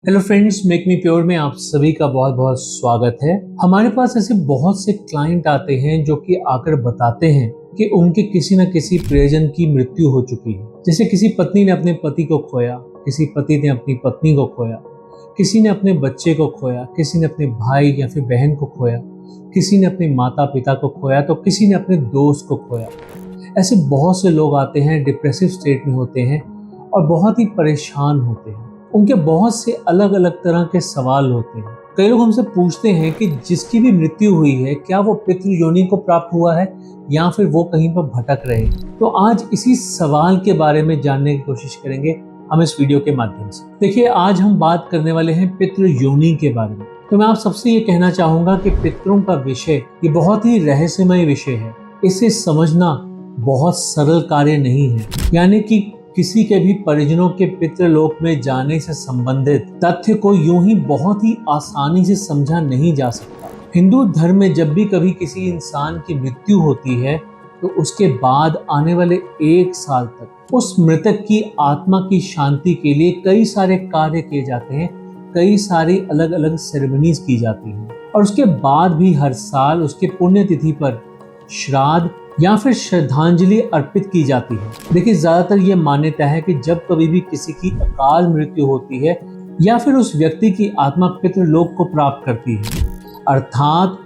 Hello friends, make me pure में आप सभी का बहुत बहुत स्वागत है। हमारे पास ऐसे बहुत से क्लाइंट आते हैं जो कि आकर बताते हैं कि उनके किसी न किसी प्रियजन की मृत्यु हो चुकी है। जैसे किसी पत्नी ने अपने पति को खोया, किसी पति ने अपनी पत्नी को खोया, किसी ने अपने बच्चे को खोया, किसी ने अपने भाई या फिर बहन को खोया, किसी ने अपने माता पिता को खोया, तो किसी ने अपने दोस्त को खोया। ऐसे बहुत से लोग आते हैं, डिप्रेसिव स्टेट में होते हैं और बहुत ही परेशान होते हैं। उनके बहुत से अलग अलग तरह के सवाल होते हैं। कई लोग हमसे पूछते हैं कि जिसकी भी मृत्यु हुई है, क्या वो पितृ योनि को प्राप्त हुआ है या फिर वो कहीं पर भटक रहे हैं। तो आज इसी सवाल के बारे में जानने की कोशिश करेंगे हम इस वीडियो के माध्यम से। देखिए, आज हम बात करने वाले हैं पितृ योनि के बारे में। तो मैं आप सबसे ये कहना चाहूंगा कि पितरों का विषय ये बहुत ही रहस्यमय विषय है। इसे समझना बहुत सरल कार्य नहीं है। यानी कि किसी के भी परिजनों के पितृलोक में जाने से संबंधित तथ्य को यूं ही बहुत ही आसानी से समझा नहीं जा सकता। हिंदू धर्म में जब भी कभी किसी इंसान की मृत्यु होती है तो उसके बाद आने वाले 1 साल तक उस मृतक की आत्मा की शांति के लिए कई सारे कार्य किए जाते हैं, कई सारी अलग अलग सेरेमनीज की जाती हैं और उसके बाद भी हर साल उसके पुण्यतिथि पर श्राद्ध या फिर श्रद्धांजलि अर्पित की जाती है। देखिए, ज्यादातर ये मान्यता है कि जब कभी भी किसी की अकाल मृत्यु होती है या फिर उस व्यक्ति की आत्मा पितृलोक को प्राप्त करती है, अर्थात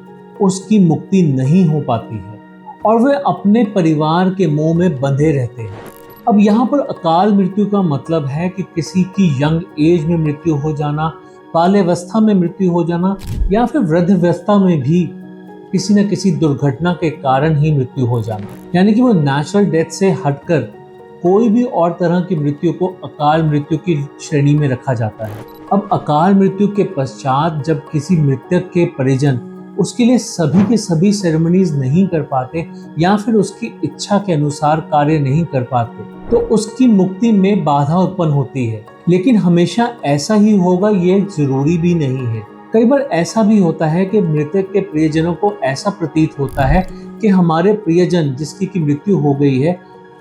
उसकी मुक्ति नहीं हो पाती है और वे अपने परिवार के मोह में बंधे रहते हैं। अब यहाँ पर अकाल मृत्यु का मतलब है कि किसी की यंग एज में मृत्यु हो जाना, बाल्यावस्था में मृत्यु हो जाना या फिर वृद्धावस्था में भी किसी न किसी दुर्घटना के कारण ही मृत्यु हो जाना। यानी कि वो नेचुरल डेथ से हटकर कोई भी और तरह की मृत्यु को अकाल मृत्यु की श्रेणी में रखा जाता है। अब अकाल मृत्यु के पश्चात जब किसी मृतक के परिजन उसके लिए सभी के सभी सेरेमनीज नहीं कर पाते या फिर उसकी इच्छा के अनुसार कार्य नहीं कर पाते तो उसकी मुक्ति में बाधा उत्पन्न होती है। लेकिन हमेशा ऐसा ही होगा ये जरूरी भी नहीं है। कई बार ऐसा भी होता है कि मृतक के प्रियजनों को ऐसा प्रतीत होता है कि हमारे प्रियजन जिसकी की मृत्यु हो गई है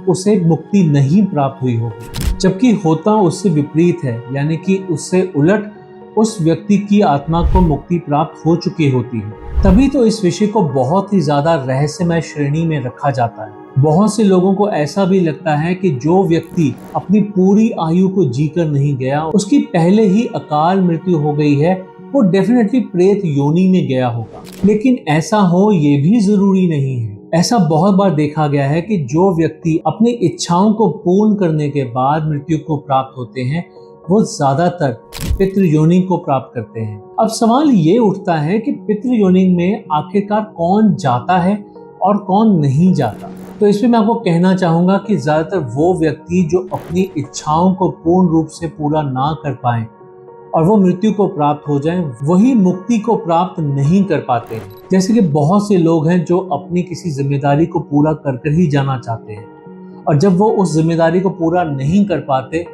उसे मुक्ति नहीं प्राप्त हुई होगी, जबकि होता उससे विपरीत है। यानी कि उससे उलट उस व्यक्ति की आत्मा को मुक्ति प्राप्त हो चुकी होती है। तभी तो इस विषय को बहुत ही ज्यादा रहस्यमय श्रेणी में रखा जाता है। बहुत से लोगों को ऐसा भी लगता है कि जो व्यक्ति अपनी पूरी आयु को जीकर नहीं गया, उसकी पहले ही अकाल मृत्यु हो गई है, वो डेफिनेटली प्रेत योनि में गया होगा। लेकिन ऐसा हो ये भी जरूरी नहीं है। ऐसा बहुत बार देखा गया है कि जो व्यक्ति अपनी इच्छाओं को पूर्ण करने के बाद मृत्यु को प्राप्त होते हैं वो ज्यादातर पितृ योनि को प्राप्त करते हैं। अब सवाल ये उठता है कि पितृ योनि में आखिरकार कौन जाता है और कौन नहीं जाता। तो इसमें मैं आपको कहना चाहूंगा कि ज्यादातर वो व्यक्ति जो अपनी इच्छाओं को पूर्ण रूप से पूरा ना कर पाए और वो मृत्यु को प्राप्त हो जाएं, वही मुक्ति को प्राप्त नहीं कर पाते हैं। जैसे कि बहुत से लोग हैं जो अपनी किसी जिम्मेदारी को पूरा कर ही जाना चाहते हैं और जब वो उस जिम्मेदारी को पूरा नहीं कर पाते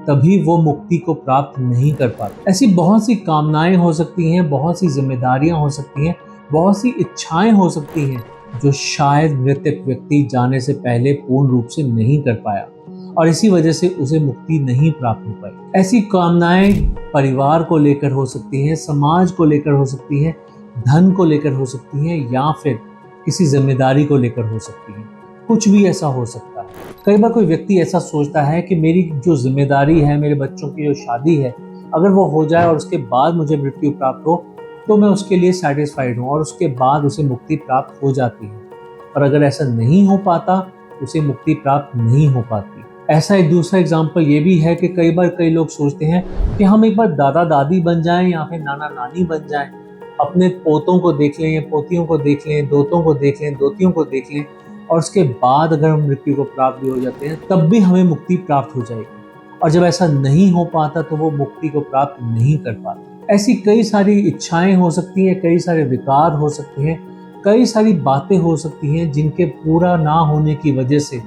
तभी वो मुक्ति को प्राप्त नहीं कर पाते। ऐसी बहुत सी कामनाएं हो सकती हैं, बहुत सी जिम्मेदारियां हो सकती हैं, बहुत सी इच्छाएं हो सकती हैं जो शायद मृतक व्यक्ति जाने से पहले पूर्ण रूप से नहीं कर पाया और इसी वजह से उसे मुक्ति नहीं प्राप्त हो पाई। ऐसी कामनाएं परिवार को लेकर हो सकती हैं, समाज को लेकर हो सकती हैं, धन को लेकर हो सकती हैं या फिर किसी जिम्मेदारी को लेकर हो सकती हैं। कुछ भी ऐसा हो सकता है। कई बार कोई व्यक्ति ऐसा सोचता है कि मेरी जो जिम्मेदारी है, मेरे बच्चों की जो शादी है, अगर वो हो जाए और उसके बाद मुझे मृत्यु प्राप्त हो तो मैं उसके लिए सेटिस्फाइड हूँ और उसके बाद उसे मुक्ति प्राप्त हो जाती है। और अगर ऐसा नहीं हो पाता उसे मुक्ति प्राप्त नहीं हो पाती। ऐसा एक दूसरा एग्जाम्पल ये भी है कि कई बार कई लोग सोचते हैं कि हम एक बार दादा दादी बन जाएं या फिर नाना नानी बन जाएं, अपने पोतों को देख लें, पोतियों को देख लें, दोतों को देख लें, दोतियों को देख लें और उसके बाद अगर हम मृत्यु को प्राप्त भी हो जाते हैं तब भी हमें मुक्ति प्राप्त हो जाएगी। और जब ऐसा नहीं हो पाता तो वो मुक्ति को प्राप्त नहीं कर पाते। ऐसी कई सारी इच्छाएं हो सकती हैं, कई सारे विकार हो सकते हैं, कई सारी बातें हो सकती हैं जिनके पूरा ना होने की वजह से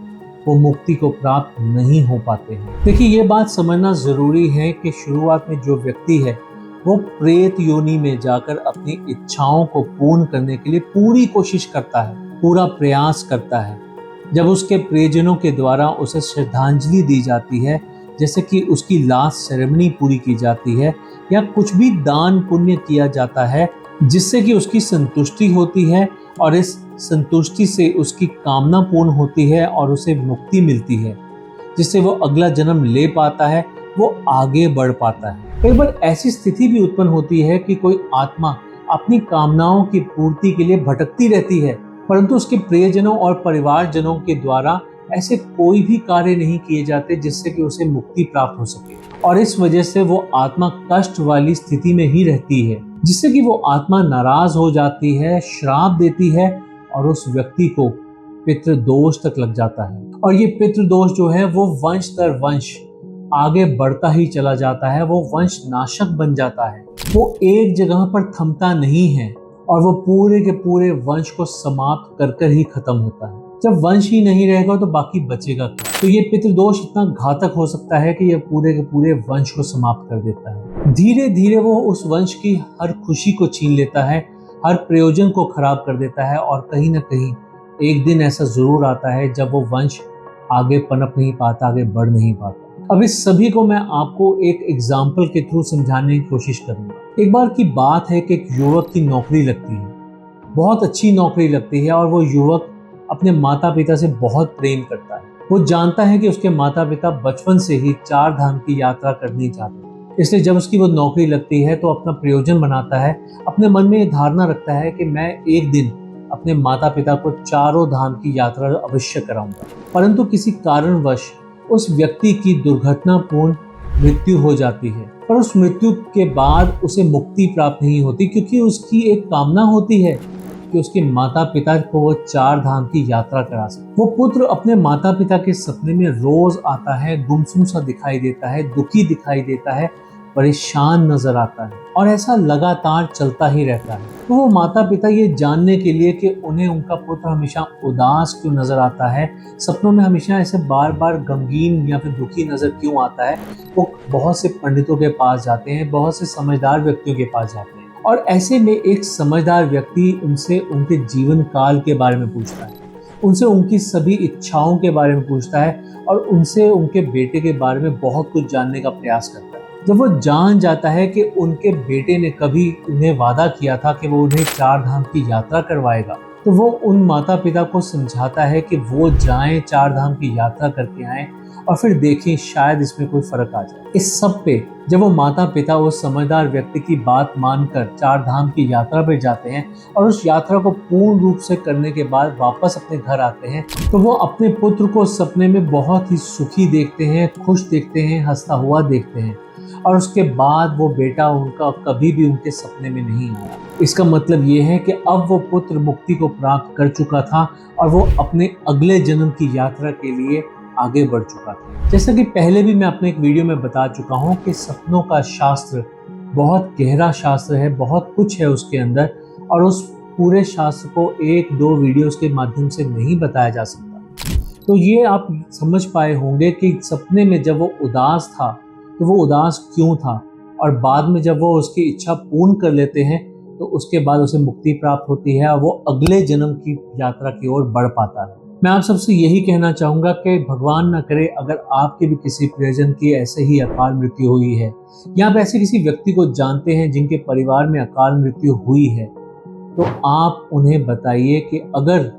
वो मुक्ति को प्राप्त नहीं हो पाते हैं। देखिए, ये बात समझना जरूरी है कि शुरुआत में जो व्यक्ति है वो प्रेत योनि में जाकर अपनी इच्छाओं को पूर्ण करने के लिए पूरी कोशिश करता है, पूरा प्रयास करता है। जब उसके प्रियजनों के द्वारा उसे श्रद्धांजलि दी जाती है जैसे कि उसकी लास्ट सेरेमनी पूरी की जाती है या कुछ भी दान पुण्य किया जाता है, जिससे कि उसकी संतुष्टि होती है और इस संतुष्टि से उसकी कामना पूर्ण होती है और उसे मुक्ति मिलती है, जिससे वो अगला जन्म ले पाता है, वो आगे बढ़ पाता है। कई बार ऐसी स्थिति भी उत्पन्न होती है कि कोई आत्मा अपनी कामनाओं की पूर्ति के लिए भटकती रहती है, परंतु उसके प्रियजनों और परिवारजनों के द्वारा ऐसे कोई भी कार्य नहीं किए जाते जिससे कि उसे मुक्ति प्राप्त हो सके, और इस वजह से वो आत्मा कष्ट वाली स्थिति में ही रहती है, जिससे कि वो आत्मा नाराज हो जाती है, श्राप देती है और उस व्यक्ति को पितृदोष तक लग जाता है। और ये पितृदोष जो है वो वंश दर वंश आगे बढ़ता ही चला जाता है, वो वंश नाशक बन जाता है, वो एक जगह पर थमता नहीं है और वो पूरे के पूरे वंश को समाप्त कर कर ही खत्म होता है। जब वंश ही नहीं रहेगा तो बाकी बचेगा क्या? तो ये पितृदोष इतना घातक हो सकता है कि ये पूरे के पूरे वंश को समाप्त कर देता है। धीरे धीरे वो उस वंश की हर खुशी को छीन लेता है, हर प्रयोजन को खराब कर देता है, और कहीं ना कहीं एक दिन ऐसा जरूर आता है जब वो वंश आगे पनप नहीं पाता, आगे बढ़ नहीं पाता। अब इस सभी को मैं आपको एक एग्जाम्पल के थ्रू समझाने की कोशिश करूंगा। एक बार की बात है कि एक युवक की नौकरी लगती है, बहुत अच्छी नौकरी लगती है, और वो युवक अपने माता पिता से बहुत प्रेम करता है। वो जानता है कि उसके माता पिता बचपन से ही 4 धाम की यात्रा करनी चाहते हैं, इसलिए जब उसकी वो नौकरी लगती है तो अपना प्रयोजन बनाता है, अपने मन में ये धारणा रखता है कि मैं एक दिन अपने माता पिता को 4 धाम की यात्रा अवश्य कराऊंगा। परंतु किसी कारणवश उस व्यक्ति की दुर्घटनापूर्ण मृत्यु हो जाती है, पर उस मृत्यु के बाद उसे मुक्ति प्राप्त नहीं होती, क्योंकि उसकी एक कामना होती है कि उसके माता पिता को वो 4 धाम की यात्रा करा सके। वो पुत्र अपने माता पिता के सपने में रोज आता है, गुमसुम सा दिखाई देता है, दुखी दिखाई देता है, परेशान नजर आता है, और ऐसा लगातार चलता ही रहता है। तो वो माता पिता ये जानने के लिए कि उन्हें उनका पुत्र हमेशा उदास क्यों नजर आता है, सपनों में हमेशा ऐसे बार बार गमगीन या फिर दुखी नजर क्यों आता है, वो बहुत से पंडितों के पास जाते हैं, बहुत से समझदार व्यक्तियों के पास जाते हैं, और ऐसे में एक समझदार व्यक्ति उनसे उनके जीवन काल के बारे में पूछता है, उनसे उनकी सभी इच्छाओं के बारे में पूछता है, और उनसे उनके बेटे के बारे में बहुत कुछ जानने का प्रयास करता है। जब वो जान जाता है कि उनके बेटे ने कभी उन्हें वादा किया था कि वो उन्हें 4 धाम की यात्रा करवाएगा, तो वो उन माता पिता को समझाता है कि वो जाएं, 4 धाम की यात्रा करके आएं, और फिर देखें शायद इसमें कोई फर्क आ जाए। इस सब पे जब वो माता पिता उस समझदार व्यक्ति की बात मानकर 4 धाम की यात्रा पे जाते हैं और उस यात्रा को पूर्ण रूप से करने के बाद वापस अपने घर आते हैं, तो वो अपने पुत्र को सपने में बहुत ही सुखी देखते हैं, खुश देखते हैं, हंसता हुआ देखते हैं, और उसके बाद वो बेटा उनका कभी भी उनके सपने में नहीं आया। इसका मतलब ये है कि अब वो पुत्र मुक्ति को प्राप्त कर चुका था और वो अपने अगले जन्म की यात्रा के लिए आगे बढ़ चुका था। जैसा कि पहले भी मैं अपने एक वीडियो में बता चुका हूँ कि सपनों का शास्त्र बहुत गहरा शास्त्र है, बहुत कुछ है उसके अंदर, और उस पूरे शास्त्र को 1-2 वीडियोस के माध्यम से नहीं बताया जा सकता। तो ये आप समझ पाए होंगे कि सपने में जब वो उदास था तो वो उदास क्यों था, और बाद में जब वो उसकी इच्छा पूर्ण कर लेते हैं तो उसके बाद उसे मुक्ति प्राप्त होती है और वो अगले जन्म की यात्रा की ओर बढ़ पाता है। मैं आप सबसे यही कहना चाहूँगा कि भगवान न करे अगर आपके भी किसी प्रियजन की ऐसे ही अकाल मृत्यु हुई है, या आप ऐसे किसी व्यक्ति को जानते हैं जिनके परिवार में अकाल मृत्यु हुई है, तो आप उन्हें बताइए कि अगर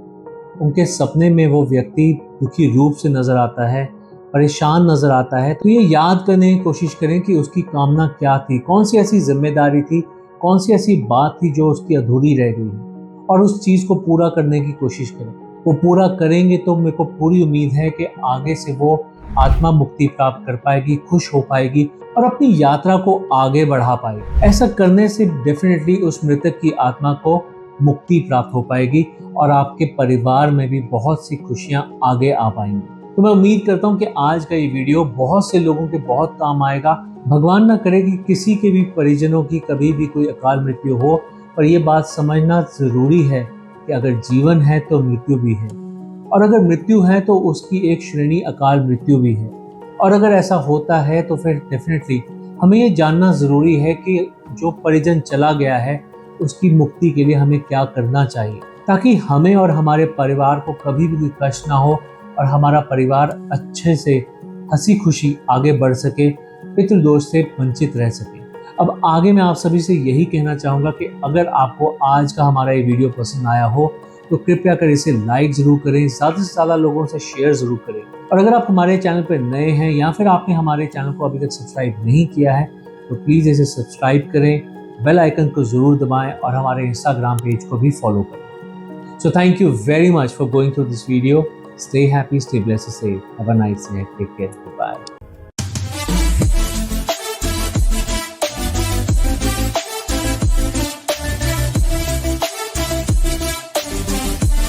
उनके सपने में वो व्यक्ति दुखी रूप से नजर आता है, परेशान नजर आता है, तो ये याद करने की कोशिश करें कि उसकी कामना क्या थी, कौन सी ऐसी जिम्मेदारी थी, कौन सी ऐसी बात थी जो उसकी अधूरी रह गई है, और उस चीज़ को पूरा करने की कोशिश करें। वो पूरा करेंगे तो मेरे को पूरी उम्मीद है कि आगे से वो आत्मा मुक्ति प्राप्त कर पाएगी, खुश हो पाएगी और अपनी यात्रा को आगे बढ़ा पाएगी। ऐसा करने से डेफिनेटली उस मृतक की आत्मा को मुक्ति प्राप्त हो पाएगी और आपके परिवार में भी बहुत सी खुशियां आगे आ पाएंगी। तो मैं उम्मीद करता हूं कि आज का ये वीडियो बहुत से लोगों के बहुत काम आएगा। भगवान ना करे कि किसी के भी परिजनों की कभी भी कोई अकाल मृत्यु हो, पर यह बात समझना जरूरी है कि अगर जीवन है तो मृत्यु भी है, और अगर मृत्यु है तो उसकी एक श्रेणी अकाल मृत्यु भी है। और अगर ऐसा होता है तो फिर डेफिनेटली हमें ये जानना ज़रूरी है कि जो परिजन चला गया है उसकी मुक्ति के लिए हमें क्या करना चाहिए, ताकि हमें और हमारे परिवार को कभी भी कोई कष्ट ना हो और हमारा परिवार अच्छे से हंसी खुशी आगे बढ़ सके, पितृदोष से वंचित रह सके। अब आगे मैं आप सभी से यही कहना चाहूँगा कि अगर आपको आज का हमारा ये वीडियो पसंद आया हो तो कृपया कर इसे लाइक ज़रूर करें, ज़्यादा से ज़्यादा लोगों से शेयर ज़रूर करें। और अगर आप हमारे चैनल पर नए हैं या फिर आपने हमारे चैनल को अभी तक सब्सक्राइब नहीं किया है तो प्लीज़ इसे सब्सक्राइब करें, बेल आइकन को ज़रूर दबाएं और हमारे इंस्टाग्राम पेज को भी फॉलो करें। So thank you very much for going through this video. Stay happy, stay blessed, stay safe. Have a nice day. Take care. Goodbye.